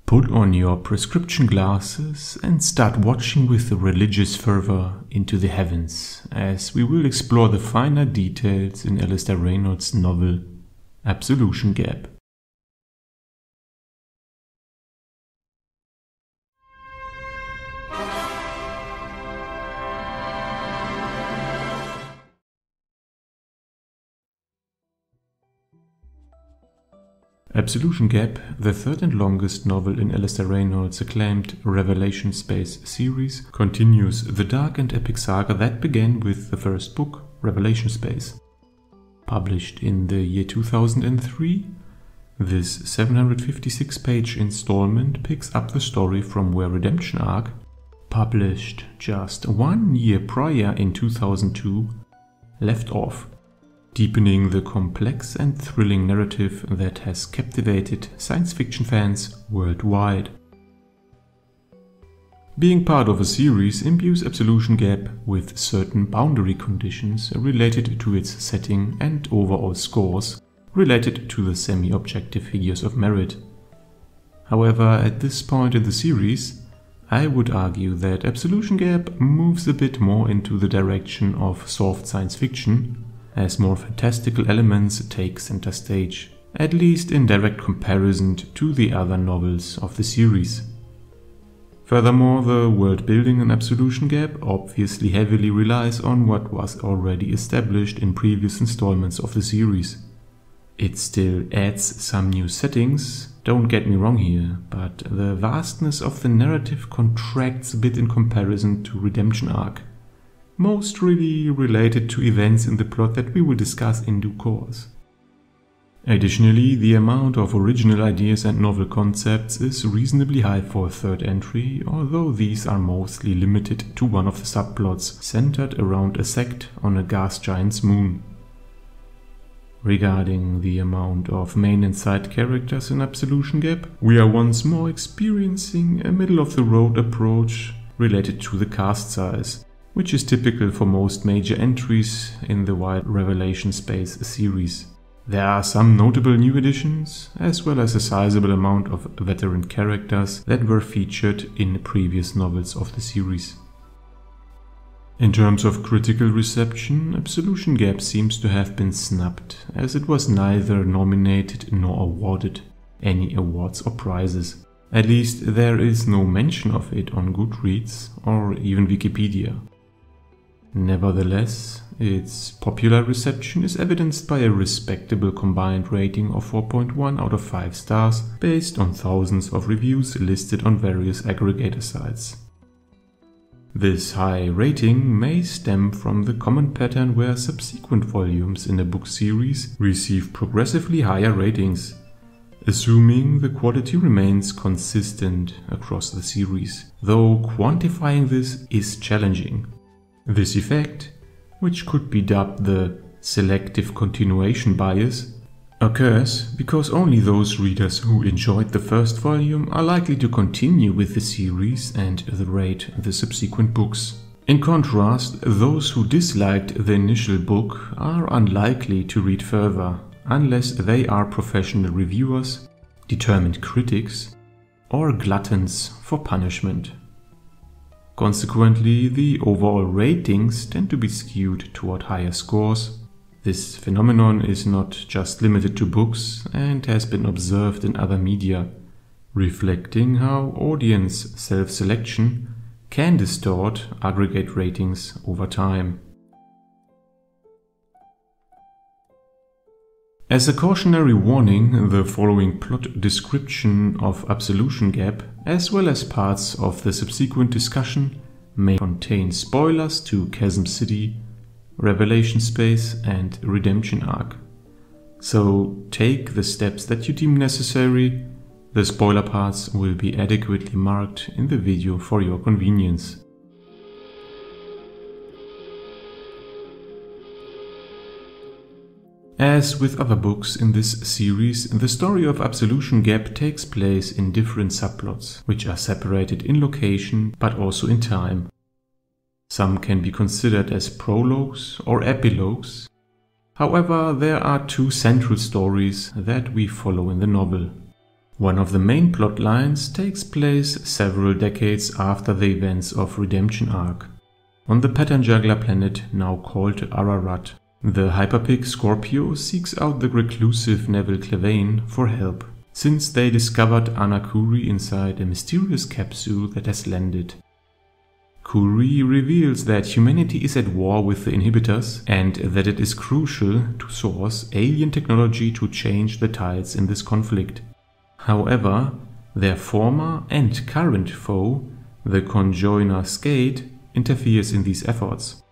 Put on your prescription glasses and start watching with a religious fervor into the heavens, as we will explore the finer details in Alastair Reynolds' novel Absolution Gap. Absolution Gap, the third and longest novel in Alastair Reynolds' acclaimed Revelation Space series, continues the dark and epic saga that began with the first book, Revelation Space. Published in the year 2003, this 756-page installment picks up the story from where Redemption Ark, published just 1 year prior in 2002, left off, deepening the complex and thrilling narrative that has captivated science fiction fans worldwide. Being part of a series imbues Absolution Gap with certain boundary conditions related to its setting and overall scores related to the semi-objective figures of merit. However, at this point in the series, I would argue that Absolution Gap moves a bit more into the direction of soft science fiction, as more fantastical elements take center stage, at least in direct comparison to the other novels of the series. Furthermore, the world building in Absolution Gap obviously heavily relies on what was already established in previous installments of the series. It still adds some new settings, don't get me wrong here, but the vastness of the narrative contracts a bit in comparison to Redemption Ark, most really related to events in the plot that we will discuss in due course. Additionally, the amount of original ideas and novel concepts is reasonably high for a third entry, although these are mostly limited to one of the subplots centered around a sect on a gas giant's moon. Regarding the amount of main and side characters in Absolution Gap, we are once more experiencing a middle-of-the-road approach related to the cast size, which is typical for most major entries in the wide Revelation Space series. There are some notable new additions, as well as a sizable amount of veteran characters that were featured in previous novels of the series. In terms of critical reception, Absolution Gap seems to have been snubbed, as it was neither nominated nor awarded any awards or prizes. At least there is no mention of it on Goodreads or even Wikipedia. Nevertheless, its popular reception is evidenced by a respectable combined rating of 4.1 out of 5 stars based on thousands of reviews listed on various aggregator sites. This high rating may stem from the common pattern where subsequent volumes in a book series receive progressively higher ratings, assuming the quality remains consistent across the series, though quantifying this is challenging. This effect, which could be dubbed the selective continuation bias, occurs because only those readers who enjoyed the first volume are likely to continue with the series and rate the subsequent books. In contrast, those who disliked the initial book are unlikely to read further unless they are professional reviewers, determined critics, or gluttons for punishment. Consequently, the overall ratings tend to be skewed toward higher scores. This phenomenon is not just limited to books and has been observed in other media, reflecting how audience self-selection can distort aggregate ratings over time. As a cautionary warning, the following plot description of Absolution Gap, as well as parts of the subsequent discussion, may contain spoilers to Chasm City, Revelation Space and Redemption Ark. So take the steps that you deem necessary. The spoiler parts will be adequately marked in the video for your convenience. As with other books in this series, the story of Absolution Gap takes place in different subplots, which are separated in location but also in time. Some can be considered as prologues or epilogues. However, there are two central stories that we follow in the novel. One of the main plot lines takes place several decades after the events of Redemption Ark. On the pattern juggler planet now called Ararat, the hyperpig Scorpio seeks out the reclusive Neville Clevane for help, since they discovered Anna Kuri inside a mysterious capsule that has landed. Kuri reveals that humanity is at war with the inhibitors and that it is crucial to source alien technology to change the tides in this conflict. However, their former and current foe, the conjoiner Skate, interferes in these efforts,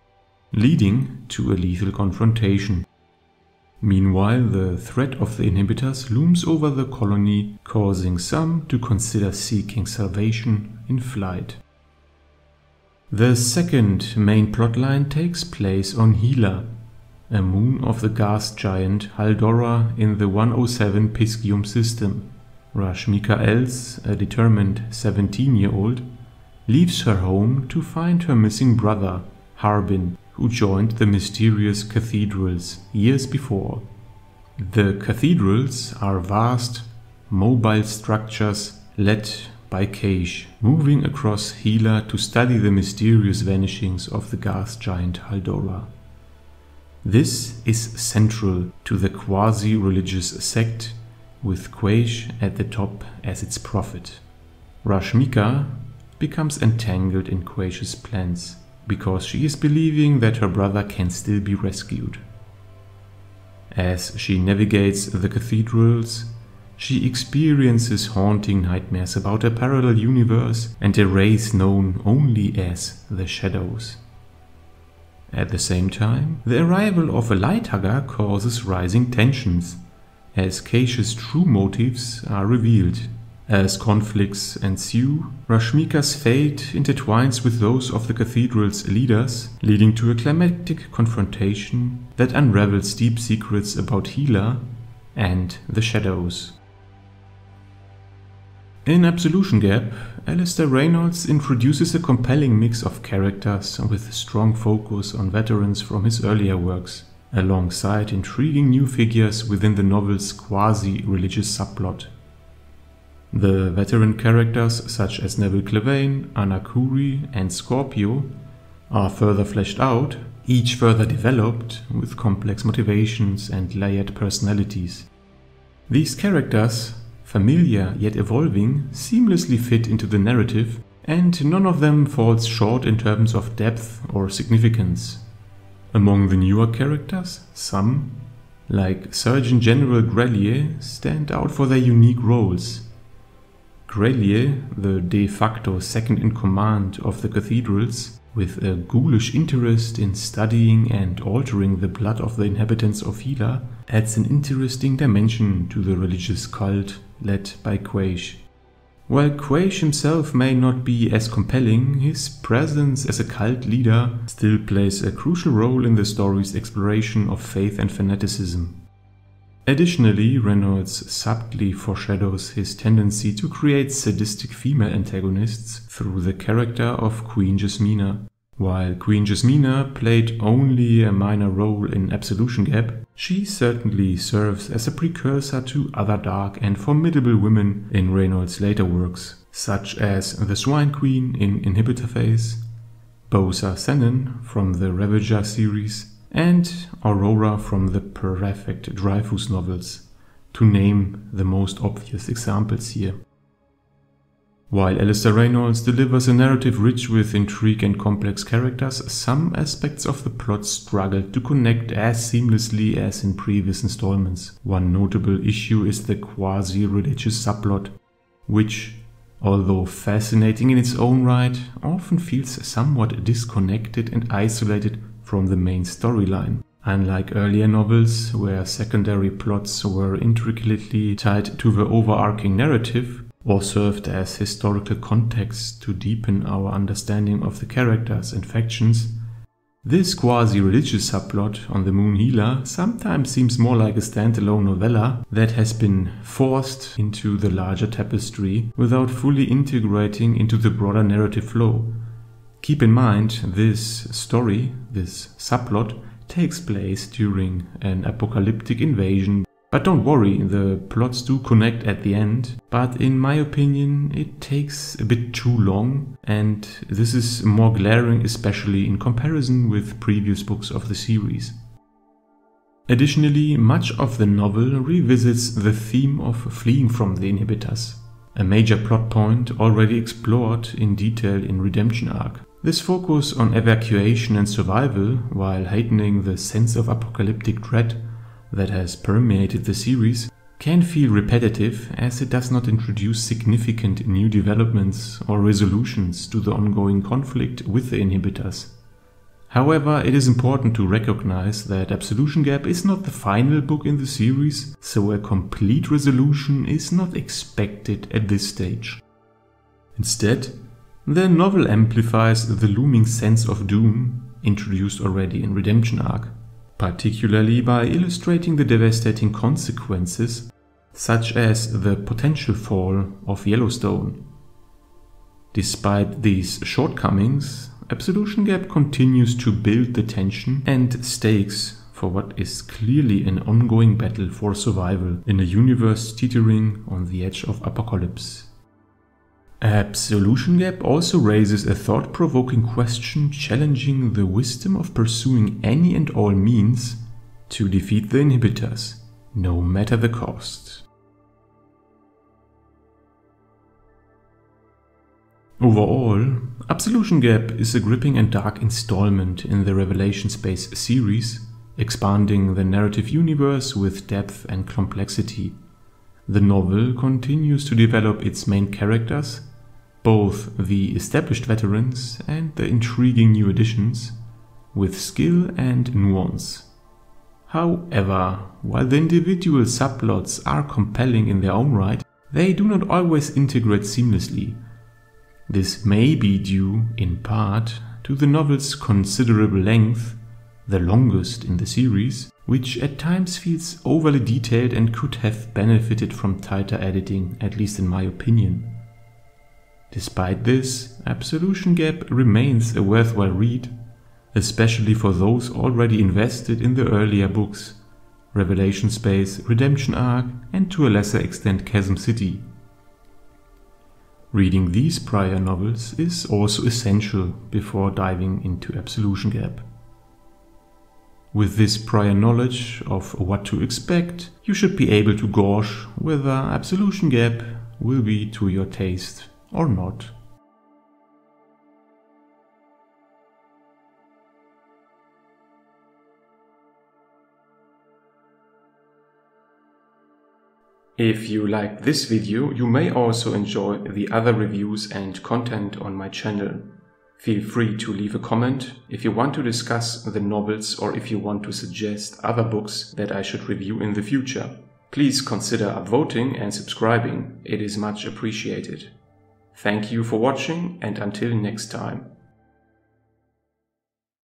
leading to a lethal confrontation. Meanwhile, the threat of the inhibitors looms over the colony, causing some to consider seeking salvation in flight. The second main plotline takes place on Hela, a moon of the gas giant Haldora in the 107 Piscium system. Rashmika Els, a determined 17-year-old, leaves her home to find her missing brother, Harbin, who joined the mysterious cathedrals years before. The cathedrals are vast, mobile structures led by Keish, moving across Hela to study the mysterious vanishings of the gas giant Haldora. This is central to the quasi-religious sect, with Keish at the top as its prophet. Rashmika becomes entangled in Keish's plans, because she is believing that her brother can still be rescued. As she navigates the cathedrals, she experiences haunting nightmares about a parallel universe and a race known only as the Shadows. At the same time, the arrival of a Lighthugger causes rising tensions, as Keish's true motives are revealed. As conflicts ensue, Rashmika's fate intertwines with those of the cathedral's leaders, leading to a climactic confrontation that unravels deep secrets about Hela and the Shadows. In Absolution Gap, Alastair Reynolds introduces a compelling mix of characters with strong focus on veterans from his earlier works, alongside intriguing new figures within the novel's quasi-religious subplot. The veteran characters such as Neville Clevane, Anna Kuri and Scorpio are further fleshed out, each further developed with complex motivations and layered personalities. These characters, familiar yet evolving, seamlessly fit into the narrative, and none of them falls short in terms of depth or significance. Among the newer characters, some, like Surgeon General Grelier, stand out for their unique roles. Grelier, the de facto second-in-command of the cathedrals, with a ghoulish interest in studying and altering the blood of the inhabitants of Hela, adds an interesting dimension to the religious cult led by Keish. While Keish himself may not be as compelling, his presence as a cult leader still plays a crucial role in the story's exploration of faith and fanaticism. Additionally, Reynolds subtly foreshadows his tendency to create sadistic female antagonists through the character of Queen Jasmina. While Queen Jasmina played only a minor role in Absolution Gap, she certainly serves as a precursor to other dark and formidable women in Reynolds' later works, such as the Swine Queen in Inhibitor Phase, Bosa Sennen from the Ravager series, and Aurora from the Perfect Dreyfus novels, to name the most obvious examples here. While Alastair Reynolds delivers a narrative rich with intrigue and complex characters, some aspects of the plot struggle to connect as seamlessly as in previous installments. One notable issue is the quasi-religious subplot, which, although fascinating in its own right, often feels somewhat disconnected and isolated from the main storyline. Unlike earlier novels, where secondary plots were intricately tied to the overarching narrative, or served as historical context to deepen our understanding of the characters and factions, this quasi-religious subplot on the moon Hela sometimes seems more like a standalone novella that has been forced into the larger tapestry without fully integrating into the broader narrative flow. Keep in mind, this story, this subplot, takes place during an apocalyptic invasion But don't worry, the plots do connect at the end, but in my opinion it takes a bit too long, and this is more glaring especially in comparison with previous books of the series. Additionally, much of the novel revisits the theme of fleeing from the inhibitors, a major plot point already explored in detail in Redemption Ark. This focus on evacuation and survival, while heightening the sense of apocalyptic dread that has permeated the series, can feel repetitive as it does not introduce significant new developments or resolutions to the ongoing conflict with the inhibitors. However, it is important to recognize that Absolution Gap is not the final book in the series, so a complete resolution is not expected at this stage. Instead, the novel amplifies the looming sense of doom introduced already in Redemption Ark, particularly by illustrating the devastating consequences, such as the potential fall of Yellowstone. Despite these shortcomings, Absolution Gap continues to build the tension and stakes for what is clearly an ongoing battle for survival in a universe teetering on the edge of apocalypse. Absolution Gap also raises a thought-provoking question challenging the wisdom of pursuing any and all means to defeat the inhibitors, no matter the cost. Overall, Absolution Gap is a gripping and dark installment in the Revelation Space series, expanding the narrative universe with depth and complexity. The novel continues to develop its main characters, both the established veterans and the intriguing new additions, with skill and nuance. However, while the individual subplots are compelling in their own right, they do not always integrate seamlessly. This may be due, in part, to the novel's considerable length, the longest in the series, which at times feels overly detailed and could have benefited from tighter editing, at least in my opinion. Despite this, Absolution Gap remains a worthwhile read, especially for those already invested in the earlier books, Revelation Space, Redemption Ark, and to a lesser extent Chasm City. Reading these prior novels is also essential before diving into Absolution Gap. With this prior knowledge of what to expect, you should be able to gauge whether Absolution Gap will be to your taste or not. If you liked this video, you may also enjoy the other reviews and content on my channel. Feel free to leave a comment if you want to discuss the novels or if you want to suggest other books that I should review in the future. Please consider upvoting and subscribing, it is much appreciated. Thank you for watching and until next time.